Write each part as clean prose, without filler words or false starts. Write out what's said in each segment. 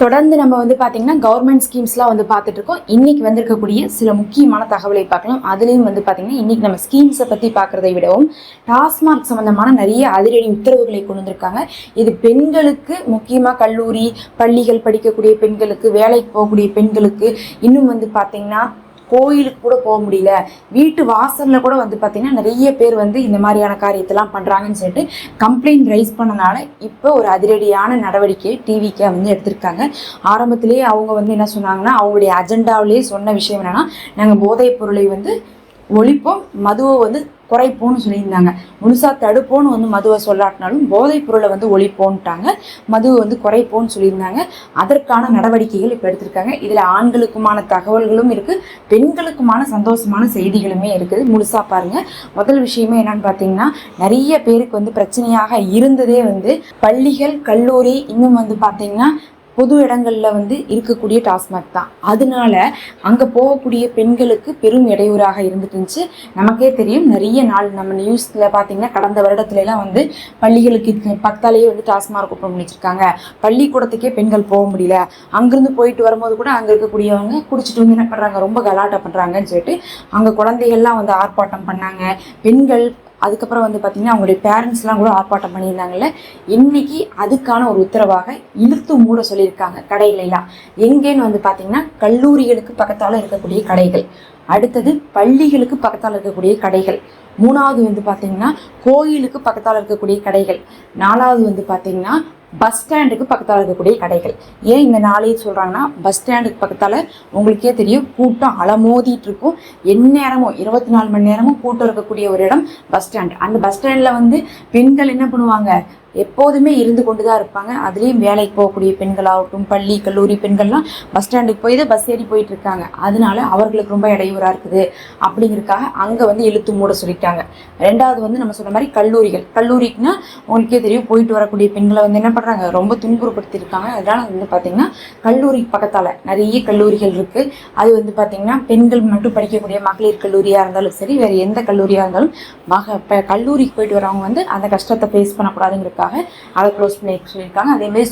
தொடர்ந்து நம்ம பார்த்தீங்கன்னா கவர்மெண்ட் ஸ்கீம்ஸ்லாம் பார்த்துட்டு இருக்கோம். இன்னைக்கு வந்திருக்கக்கூடிய சில முக்கியமான தகவலை பார்க்கலாம். அதுலேயும் பார்த்தீங்கன்னா இன்னைக்கு நம்ம ஸ்கீம்ஸை பற்றி பார்க்குறதை விடவும் டாஸ்மார்க் சம்மந்தமான நிறைய அதிரடி உத்தரவுகளை கொண்டு வந்திருக்காங்க. இது பெண்களுக்கு, முக்கியமாக கல்லூரி பள்ளிகள் படிக்கக்கூடிய பெண்களுக்கு, வேலைக்கு போகக்கூடிய பெண்களுக்கு, இன்னும் பார்த்தீங்கன்னா கோயிலுக்கு கூட போக முடியல, வீட்டு வாசலில் கூட பார்த்தீங்கன்னா நிறைய பேர் இந்த மாதிரியான காரியத்தெல்லாம் பண்ணுறாங்கன்னு சொல்லிட்டு கம்ப்ளைண்ட் ரைஸ் பண்ணனால இப்போ ஒரு அதிரடியான நடவடிக்கையை டிவிக்கே எடுத்திருக்காங்க. ஆரம்பத்திலேயே அவங்க என்ன சொன்னாங்கன்னா, அவங்களுடைய அஜெண்டாவிலேயே சொன்ன விஷயம் என்னென்னா, நாங்கள் போதைப் பொருளை ஒழிப்போம், மதுவை குறைப்போன்னு சொல்லியிருந்தாங்க. முழுசாக தடுப்போன்னு மதுவை சொல்லாட்டினாலும் போதைப் பொருளை ஒழிப்போன்ட்டாங்க, மதுவை குறைப்போன்னு சொல்லியிருந்தாங்க. அதற்கான நடவடிக்கைகள் இப்போ எடுத்திருக்காங்க. இதில் ஆண்களுக்குமான தகவல்களும் இருக்குது, பெண்களுக்குமான சந்தோஷமான செய்திகளுமே இருக்குது. முழுசாக பாருங்கள். முதல் விஷயமே என்னன்னு பார்த்தீங்கன்னா, நிறைய பேருக்கு பிரச்சனையாக இருந்ததே பள்ளிகள், கல்லூரி, இன்னும் பார்த்தீங்கன்னா பொது இடங்களில் இருக்கக்கூடிய டாஸ்மாக் தான். அதனால அங்கே போகக்கூடிய பெண்களுக்கு பெரும் இடையூறாக இருந்துட்டு இருந்துச்சு. நமக்கே தெரியும், நிறைய நாள் நம்ம நியூஸில் பார்த்தீங்கன்னா கடந்த வருடத்துலலாம் பள்ளிகளுக்கு பக்கத்தாலேயே டாஸ்மாக் ஓப்பன் பண்ணி வச்சுருக்காங்க. பள்ளிக்கூடத்துக்கே பெண்கள் போக முடியல. அங்கேருந்து போயிட்டு வரும்போது கூட அங்கே இருக்கக்கூடியவங்க குடிச்சிட்டு என்ன பண்ணுறாங்க, ரொம்ப கலாட்டம் பண்ணுறாங்கன்னு சொல்லிட்டு அங்கே குழந்தைகள்லாம் ஆர்ப்பாட்டம் பண்ணாங்க. பெண்கள் அதுக்கப்புறம் பார்த்தீங்கன்னா அவங்களுடைய பேரண்ட்ஸ்லாம் கூட ஆர்ப்பாட்டம் பண்ணியிருந்தாங்கல்ல. இன்னைக்கு அதுக்கான ஒரு உத்தரவாக இழுத்து மூட சொல்லியிருக்காங்க கடைகளெல்லாம். எங்கேன்னு பார்த்தீங்கன்னா கல்லூரிகளுக்கு பக்கத்தால் இருக்கக்கூடிய கடைகள், அடுத்தது பள்ளிகளுக்கு பக்கத்தால் இருக்கக்கூடிய கடைகள், மூணாவது பார்த்தீங்கன்னா கோயிலுக்கு பக்கத்தால் இருக்கக்கூடிய கடைகள், நாலாவது பார்த்தீங்கன்னா பஸ் ஸ்டாண்டுக்கு பக்கத்தால் இருக்கக்கூடிய கடைகள். ஏன் இந்த நாளையும் சொல்கிறாங்கன்னா, பஸ் ஸ்டாண்டுக்கு பக்கத்தால் உங்களுக்கே தெரியும் கூட்டம் அலமோதிட்டு இருக்கும். எந்நேரமும் 24 மணி நேரமும் கூட்டம் இருக்கக்கூடிய ஒரு இடம் பஸ் ஸ்டாண்ட். அந்த பஸ் ஸ்டாண்டில் பெண்கள் என்ன பண்ணுவாங்க, எப்போதுமே இருந்து கொண்டு தான் இருப்பாங்க. அதுலேயும் வேலைக்கு போகக்கூடிய பெண்களாகட்டும், பள்ளி கல்லூரி பெண்கள்லாம் பஸ் ஸ்டாண்டுக்கு போய் தான் பஸ் ஏறி போயிட்டு இருக்காங்க. அதனால அவர்களுக்கு ரொம்ப இடையூறாக இருக்குது அப்படிங்கிறதுக்காக அங்கே இழுத்து மூட சொல்லிட்டாங்க. ரெண்டாவது நம்ம சொன்ன மாதிரி கல்லூரிக்குன்னா உங்களுக்கே தெரியும், போயிட்டு வரக்கூடிய பெண்களை என்ன பண்ணுறாங்க, ரொம்ப துன்புறுப்படுத்தியிருக்காங்க. அதனால் பார்த்திங்கன்னா கல்லூரிக்கு பக்கத்தால் நிறைய கல்லூரிகள் இருக்குது. அது பார்த்திங்கன்னா பெண்கள் மட்டும் படிக்கக்கூடிய மகளிர் கல்லூரியாக இருந்தாலும் சரி, வேறு எந்த கல்லூரியாக இருந்தாலும் கல்லூரிக்கு போயிட்டு வரவங்க அந்த கஷ்டத்தை ஃபேஸ் பண்ணக்கூடாதுங்கிறதுக்காக அதை க்ளோஸ் பண்ணி சொல்லியிருக்காங்க. அதேமாதிரி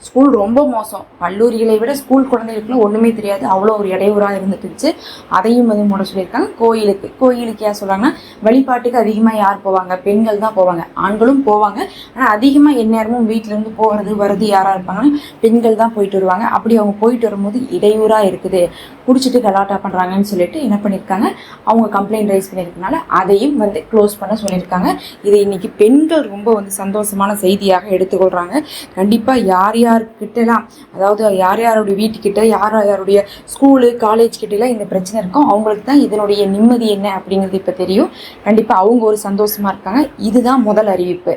ஸ்கூல் ரொம்ப மோசம். கல்லூரிகளை விட ஸ்கூல் குழந்தைகளுக்குலாம் ஒன்றுமே தெரியாது, அவ்வளோ ஒரு இடையூறாக இருந்துட்டுச்சு. அதையும் மூட சொல்லியிருக்காங்க. கோயிலுக்கு ஏன் சொல்கிறாங்கன்னா, வழிபாட்டுக்கு அதிகமாக யார் போவாங்க, பெண்கள் தான் போவாங்க. ஆண்களும் போவாங்க, ஆனால் அதிகமாக எந்நேரமும் வீட்டிலேருந்து போகிறது வர்றது யாராக இருப்பாங்கன்னா பெண்கள் தான் போயிட்டு வருவாங்க. அப்படி அவங்க போயிட்டு வரும்போது இடையூறாக இருக்குது, குடிச்சிட்டு கலாட்டா பண்ணுறாங்கன்னு சொல்லிட்டு என்ன பண்ணியிருக்காங்க, அவங்க கம்ப்ளைண்ட் ரைஸ் பண்ணியிருக்கனால அதையும் க்ளோஸ் பண்ண சொல்லியிருக்காங்க. இது இன்னைக்கு பெண்கள் ரொம்ப சந்தோஷமான செய்தியாக எடுத்துக்கொள்கிறாங்க. கண்டிப்பாக யார்கிட்டலாம், அதாவது யாருடைய வீட்டுக்கிட்ட, யாருடைய ஸ்கூலு காலேஜ் கிட்டலாம் இந்த பிரச்சனை இருக்கும், அவங்களுக்கு தான் இதனுடைய நிம்மதி என்ன அப்படிங்கிறது இப்போ தெரியும். கண்டிப்பாக அவங்க ஒரு சந்தோஷமாக இருக்காங்க. இதுதான் முதல் அறிவிப்பு.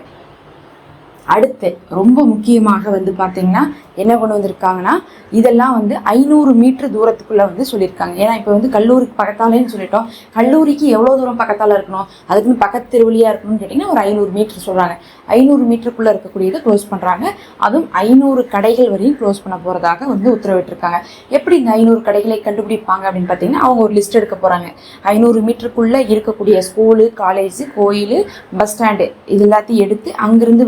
அடுத்து ரொம்ப முக்கியமாக பார்த்தீங்கன்னா என்ன கொண்டு வந்திருக்காங்கன்னா, இதெல்லாம் 500 மீட்டர் தூரத்துக்குள்ளே சொல்லியிருக்காங்க. ஏன்னா இப்போ கல்லூரிக்கு பக்கத்தாலேன்னு சொல்லிட்டோம். கல்லூரிக்கு எவ்வளோ தூரம் பக்கத்தால் இருக்கணும், அதுக்குன்னு பக்கத்து தெருவழியாக இருக்கணும்னு கேட்டிங்கன்னா ஒரு 500 மீட்டர் சொல்கிறாங்க. 500 மீட்டருக்குள்ளே இருக்கக்கூடியதை க்ளோஸ் பண்ணுறாங்க. அதுவும் 500 கடைகள் வரையும் க்ளோஸ் பண்ண போகிறதாக உத்தரவிட்டிருக்காங்க. எப்படி இந்த 500 கடைகளை கண்டுபிடிப்பாங்க அப்படின்னு பார்த்தீங்கன்னா, அவங்க ஒரு லிஸ்ட் எடுக்க போகிறாங்க. 500 மீட்டருக்குள்ளே இருக்கக்கூடிய ஸ்கூலு, காலேஜு, கோயில், பஸ் ஸ்டாண்டு இது எல்லாத்தையும் எடுத்து அங்கேருந்து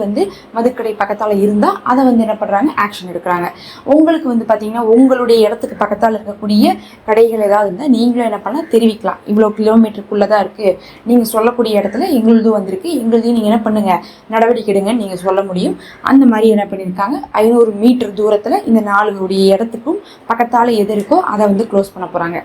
மதுக்கடை பக்கத்தால் இருந்தால் அதை என்ன பண்ணுறாங்க, ஆக்ஷன் எடுக்கிறாங்க. உங்களுக்கு பார்த்தீங்கன்னா உங்களுடைய இடத்துக்கு பக்கத்தால் இருக்கக்கூடிய கடைகள் ஏதாவது இருந்தால் நீங்களும் என்ன பண்ணலாம், தெரிவிக்கலாம். இவ்வளோ கிலோமீட்டருக்குள்ளே தான் இருக்குது, நீங்கள் சொல்லக்கூடிய இடத்துல எங்களுதும் வந்திருக்கு, எங்களுதையும் நீங்கள் என்ன பண்ணுங்கள், நடவடிக்கை எடுங்கன்னு நீங்கள் சொல்ல முடியும். அந்த மாதிரி என்ன பண்ணியிருக்காங்க, 500 மீட்டர் தூரத்தில் இந்த 4 இடத்துக்கும் பக்கத்தால் எது இருக்கோ அதை க்ளோஸ் பண்ண போகிறாங்க.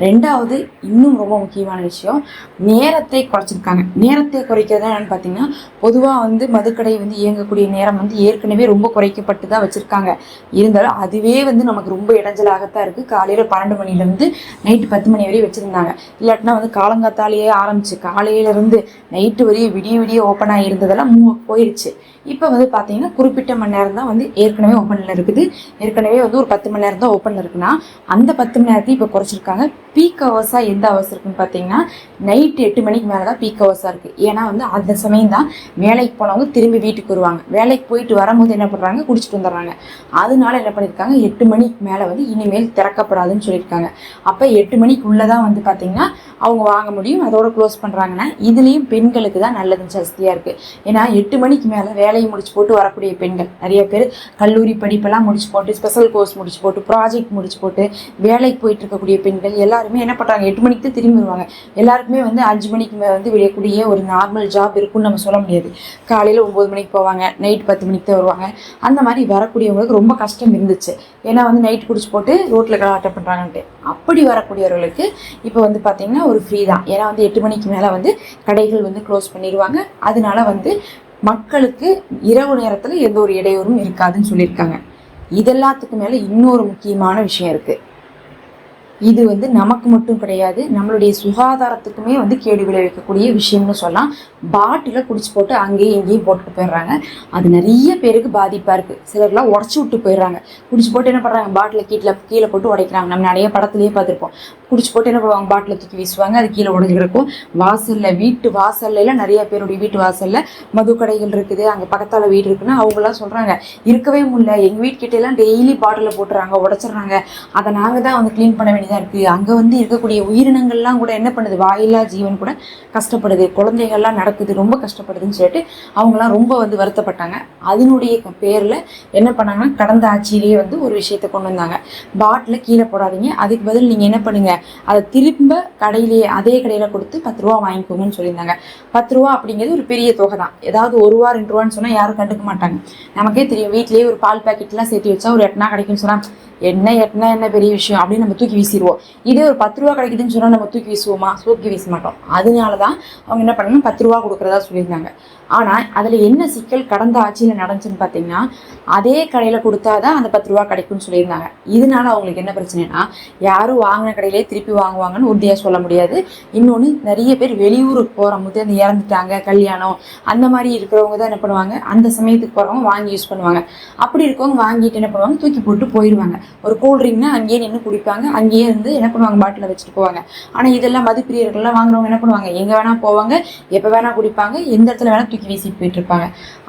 ரெண்டாவது இன்னும் ரொம்ப முக்கியமான விஷயம், நேரத்தை குறைச்சிருக்காங்க. நேரத்தை குறைக்கிறது என்னென்னு பார்த்தீங்கன்னா, பொதுவாக மதுக்கடை இயங்கக்கூடிய நேரம் ஏற்கனவே ரொம்ப குறைக்கப்பட்டு தான் வச்சுருக்காங்க. இருந்தாலும் அதுவே நமக்கு ரொம்ப இடைஞ்சலாகத்தான் இருக்குது. காலையில் 12 மணிலேருந்து நைட்டு 10 மணி வரையும் வச்சுருந்தாங்க. இல்லாட்டினா காலங்காத்தாலேயே ஆரம்பிச்சு காலையிலேருந்து நைட்டு வரையும் விடிய ஓப்பன் ஆகியிருந்ததெல்லாம் போயிடுச்சு. இப்போ பார்த்தீங்கன்னா குறிப்பிட்ட மணி நேரம் தான் ஏற்கனவே ஓப்பனில் இருக்குது. ஏற்கனவே ஒரு 10 மணி நேரம் தான் ஓப்பனில் இருக்குன்னா அந்த 10 மணி நேரத்தையும் இப்போ குறைச்சிருக்காங்க. பீக் ஹவர்ஸாக எந்த ஹவர்ஸ் இருக்குன்னு பார்த்தீங்கன்னா, நைட்டு 8 மணிக்கு மேலே தான் பீக் ஹவர்ஸாக இருக்குது. ஏன்னா அந்த சமயம் தான் வேலைக்கு போனவங்க திரும்பி வீட்டுக்கு வருவாங்க. வேலைக்கு போயிட்டு வரும்போது என்ன பண்ணுறாங்க, குடிச்சிட்டு வந்துடுறாங்க. அதனால என்ன பண்ணியிருக்காங்க, 8 மணிக்கு மேலே இனிமேல் திறக்கப்படாதுன்னு சொல்லியிருக்காங்க. அப்போ 8 மணிக்குள்ளே தான் பார்த்தீங்கன்னா அவங்க வாங்க முடியும். அதோட க்ளோஸ் பண்ணுறாங்கன்னா இதுலேயும் பெண்களுக்கு தான் நல்லது ஜாஸ்தியாக இருக்குது. ஏன்னா 8 மணிக்கு மேலே வேலையை முடிச்சு போட்டு வரக்கூடிய பெண்கள் நிறைய பேர் கல்லூரி படிப்பெல்லாம் முடிச்சு போட்டு ஸ்பெஷல் கோர்ஸ் முடிச்சு போட்டு ப்ராஜெக்ட் முடிச்சு போட்டு வேலைக்கு போயிட்டு இருக்கக்கூடிய பெண்கள் எல்லாருமே என்ன பண்ணுறாங்க, 8 மணிக்கு தான் திரும்பி வருவாங்க. எல்லாருக்குமே வந்து 5 மணிக்கு வந்து விடக்கூடிய ஒரு நார்மல் ஜாப் இருக்குன்னு நம்ம சொல்ல முடியாது. காலையில் 9 மணிக்கு போவாங்க, நைட் 10 மணிக்கு தான் வருவாங்க. அந்த மாதிரி வரக்கூடியவங்களுக்கு ரொம்ப கஷ்டம் இருந்துச்சு. ஏன்னா வந்து நைட் குடிச்சு போட்டு ரோட்டில் கலாட்டம் பண்ணுறாங்கன்ட்டு. அப்படி வரக்கூடியவர்களுக்கு இப்போ வந்து பார்த்திங்கன்னா ஒரு ஃப்ரீ தான். ஏன்னா வந்து 8 மணிக்கு மேலே வந்து கடைகள் வந்து க்ளோஸ் பண்ணிடுவாங்க. அதனால வந்து மக்களுக்கு இரவு நேரத்தில் எந்த ஒரு இடையூறும் இருக்காதுன்னு சொல்லியிருக்காங்க. இதெல்லாத்துக்கு மேலே இன்னொரு முக்கியமான விஷயம் இருக்குது. இது வந்து நமக்கு மட்டும் கிடையாது, நம்மளுடைய சுகாதாரத்துக்குமே வந்து கேடு விளைவிக்கக்கூடிய விஷயம்னு சொல்லலாம். பாட்டிலை குடிச்சு போட்டு அங்கேயும் இங்கேயும் போட்டுட்டு போயிடுறாங்க. அது நிறைய பேருக்கு பாதிப்பாக இருக்குது. சிலர்லாம் உடச்சி விட்டு போயிடுறாங்க. குடிச்சு போட்டு என்ன பண்ணுறாங்க, பாட்டிலை கீழே போட்டு உடைக்கிறாங்க. நம்ம நிறைய படத்துலேயே பார்த்துருப்போம். குடிச்சு போட்டு என்ன பண்ணுவாங்க, பாட்டிலை தூக்கி வீசுவாங்க, அது கீழே உடஞ்சி கிடக்கும். வாசலில் வீட்டு வாசல்லாம் நிறைய பேருடைய வீட்டு வாசலில் மது கடைகள் இருக்குது, அங்கே பக்கத்தால் வீடு இருக்குன்னா அவங்களாம் சொல்கிறாங்க இருக்கவே முடியல, எங்கள் வீட்டுக்கிட்டலாம் டெய்லி பாட்டிலை போட்டுறாங்க, உடச்சிட்றாங்க. அதை நாங்கள் தான் வந்து க்ளீன் பண்ண வேண்டியதாக இருக்குது. அங்கே வந்து இருக்கக்கூடிய உயிரினங்கள்லாம் கூட என்ன பண்ணுது, வாயில்லா ஜீவன் கூட கஷ்டப்படுது, குழந்தைகள்லாம் நடக்குது, ரொம்ப கஷ்டப்படுதுன்னு சொல்லிட்டு அவங்களாம் ரொம்ப வந்து வருத்தப்பட்டாங்க. அதனுடைய பேரில் என்ன பண்ணாங்கன்னா கடந்த ஆட்சியிலேயே வந்து ஒரு விஷயத்தை கொண்டு வந்தாங்க. பாட்டிலை கீழே போடாதீங்க, அதுக்கு பதில் நீங்கள் என்ன பண்ணுங்கள், அதை திரும்ப கடையிலேயே அதே கடையில் கொடுத்து 10 ரூபா வாங்கிக்கோங்கன்னு சொல்லியிருந்தாங்க. 10 ரூபா அப்படிங்கிறது ஒரு பெரிய தொகை தான். ஏதாவது 1 ரூபா 2 ரூபான்னு சொன்னால் யாரும் கண்டுக்க மாட்டாங்க. நமக்கே தெரியும், வீட்லேயே ஒரு பால் பாக்கெட்லாம் சேர்த்து வச்சா ஒரு 8 கிடைக்கும்னு சொன்னால் என்ன பெரிய விஷயம் அப்படின்னு நம்ம தூக்கி வீசிடுவோம். இதே ஒரு 10 ரூபா கிடைக்குதுன்னு சொன்னால் நம்ம தூக்கி வீசுவோமா? தூக்கி வீச மாட்டோம். அதனால தான் அவங்க என்ன பண்ணணும், 10 ரூபா கொடுக்குறதா சொல்லியிருந்தாங்க. ஆனால் அதில் என்ன சிக்கல் கடந்த ஆட்சியில் நடந்துச்சுன்னு பார்த்தீங்கன்னா, அதே கடையில் கொடுத்தா தான் அந்த 10 ரூபா கிடைக்கும்னு சொல்லியிருந்தாங்க. இதனால அவங்களுக்கு என்ன பிரச்சனைனா, யாரும் வாங்கின கடையிலே திருப்பி வாங்குவாங்கன்னு உறுதியாக சொல்ல முடியாது. இன்னொன்று, நிறைய பேர் வெளியூருக்கு போகும்போது அந்த இறந்துட்டாங்க, கல்யாணம் அந்த மாதிரி இருக்கிறவங்க தான் என்ன பண்ணுவாங்க, அந்த சமயத்துக்கு போகிறவங்க வாங்கி யூஸ் பண்ணுவாங்க. அப்படி இருக்கவங்க வாங்கிட்டு என்ன பண்ணுவாங்க, தூக்கி போட்டு போயிடுவாங்க. ஒரு கூல்ட்ரிங்க்னா அங்கேயே நின்று குடிப்பாங்க, அங்கேயே இருந்து என்ன பண்ணுவாங்க, பாட்டில் வச்சுட்டு போவாங்க. ஆனால் இதெல்லாம் மதுப்பிரியர்கள்லாம் வாங்குறவங்க என்ன பண்ணுவாங்க, எங்கே வேணால் போவாங்க, எப்போ வேணால் குடிப்பாங்க, எந்த இடத்துல வேணால் தூக்கி வீசிட்டு போயிட்டு இருப்பாங்க.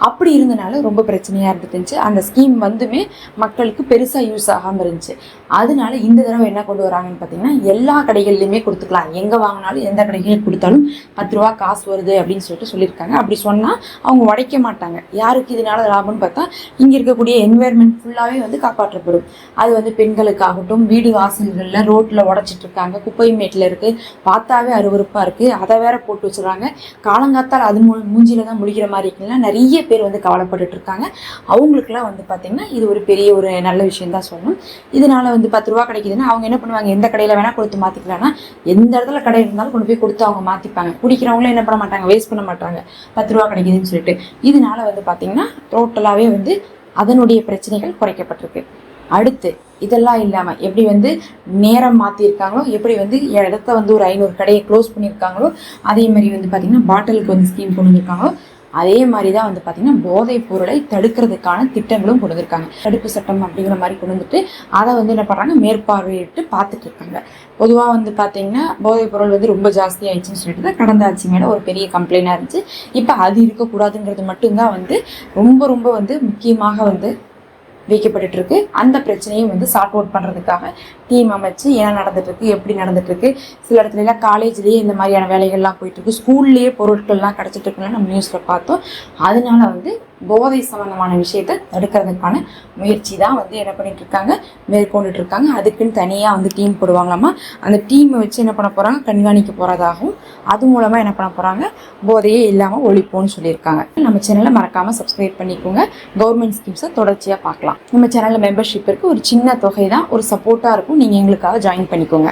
அப்படி இருந்தனால ரொம்ப பிரச்சனையாக இருந்துச்சு. அந்த ஸ்கீம் வந்துமே மக்களுக்கு பெருசாக யூஸ் ஆகாமல் இருந்துச்சு. அதனால இந்த தடவை என்ன கொண்டு வராங்கன்னு பார்த்தீங்கன்னா, எல்லா கடைகள்லையுமே கொடுத்துக்கலாம், எங்கே வாங்கினாலும் எந்த கடைகளில் கொடுத்தாலும் 10 ரூபா காசு வருது அப்படின்னு சொல்லியிருக்காங்க. அப்படி சொன்னால் அவங்க உடைக்க மாட்டாங்க. யாருக்கு இதனால லாபம்னு பார்த்தா, இங்கே இருக்கக்கூடிய என்வாயர்மெண்ட் ஃபுல்லாகவே வந்து காப்பாற்றப்படும். அது வந்து பெண்களுக்காகட்டும், வீடு வாசல்களில் ரோட்டில் உடச்சிட்டு இருக்காங்க, குப்பை மேட்டில் இருக்குது, பார்த்தாவே அருவருப்பாக இருக்குது, அதை வேற போட்டு வச்சுருக்காங்க. காலங்காத்தால் அது மூஞ்சியில் தான் முழிக்கிற மாதிரி இருக்குன்னா நிறைய பேர் வந்து கவலைப்பட்டுட்டு இருக்காங்க. அவங்களுக்குலாம் வந்து பார்த்திங்கன்னா இது ஒரு பெரிய ஒரு நல்ல விஷயம் தான் சொல்லணும். இதனால் வந்து 10 ரூபா கிடைக்குதுன்னா அவங்க என்ன பண்ணுவாங்க, எந்த கடையில் வேணால் கொடுத்து மாற்றிக்கலாம்னா, எந்த இடத்துல கடை இருந்தாலும் கொண்டு போய் கொடுத்து அவங்க மாற்றிப்பாங்க. குடிக்கிறவங்களும் என்ன பண்ண மாட்டாங்க, வேஸ்ட் பண்ண மாட்டாங்க, 10 ரூபா கிடைக்குதுன்னு சொல்லிட்டு. இதனால வந்து பார்த்திங்கன்னா டோட்டலாகவே வந்து அதனுடைய பிரச்சனைகள் குறைக்கப்பட்டிருக்கு. அடுத்து இதெல்லாம் இல்லாமல் எப்படி வந்து நேரம் மாற்றிருக்காங்களோ, எப்படி வந்து இடத்த வந்து ஒரு 500 கடையை க்ளோஸ் பண்ணியிருக்காங்களோ, அதே மாதிரி வந்து பார்த்திங்கன்னா பாட்டிலுக்கு வந்து ஸ்கீம் கொண்டு வந்திருக்காங்களோ, அதே மாதிரி தான் வந்து பார்த்திங்கன்னா போதைப் பொருளை தடுக்கிறதுக்கான திட்டங்களும் கொண்டு வந்திருக்காங்க. தடுப்பு சட்டம் அப்படிங்கிற மாதிரி கொண்டு வந்துட்டு அதை வந்து என்ன பண்ணுறாங்க, மேற்பார்வையிட்டு பார்த்துட்டு இருக்காங்க. பொதுவாக வந்து பார்த்திங்கன்னா போதைப் பொருள் வந்து ரொம்ப ஜாஸ்தி ஆயிடுச்சுன்னு சொல்லிட்டு தான் கடந்த ஆட்சி மேலே ஒரு பெரிய கம்ப்ளைண்டாக இருந்துச்சு. இப்போ அது இருக்கக்கூடாதுங்கிறது மட்டும்தான் வந்து ரொம்ப வந்து முக்கியமாக வந்து வைக்கப்பட்டு இருக்கு. அந்த பிரச்சனையும் வந்து சார்ட் அவுட் பண்ணுறதுக்காக டீம் அமைச்சு என்ன நடந்துட்டுருக்கு, எப்படி நடந்துட்டுருக்கு, சில இடத்துலலாம் காலேஜ்லேயே இந்த மாதிரியான வேலைகள்லாம் போயிட்டுருக்கு, ஸ்கூல்லேயே பொருட்கள்லாம் கிடச்சிட்டு இருக்குன்னு நம்ம நியூஸில் பார்த்தோம். அதனால வந்து போதை சம்மந்தமான விஷயத்தை தடுக்கிறதுக்கான முயற்சி தான் வந்து என்ன பண்ணிட்டு இருக்காங்க, மேற்கொண்டுட்டு இருக்காங்க. அதுக்குன்னு தனியாக வந்து டீம் போடுவாங்களாமா. அந்த டீமை வச்சு என்ன பண்ண போகிறாங்க, கண்காணிக்க போகிறதாகவும் அது மூலமாக என்ன பண்ண போகிறாங்க, போதையே இல்லாமல் ஒழிப்போன்னு சொல்லியிருக்காங்க. நம்ம சேனலை மறக்காமல் சப்ஸ்கிரைப் பண்ணிக்கோங்க. கவர்மெண்ட் ஸ்கீம்ஸை தொடர்ச்சியாக பார்க்கலாம். நம்ம சேனலில் மெம்பர்ஷிப் இருக்குது, ஒரு சின்ன தொகை தான், ஒரு சப்போர்ட்டாக இருக்கும். நீங்கள் எங்களுக்காக ஜாயின் பண்ணிக்கோங்க.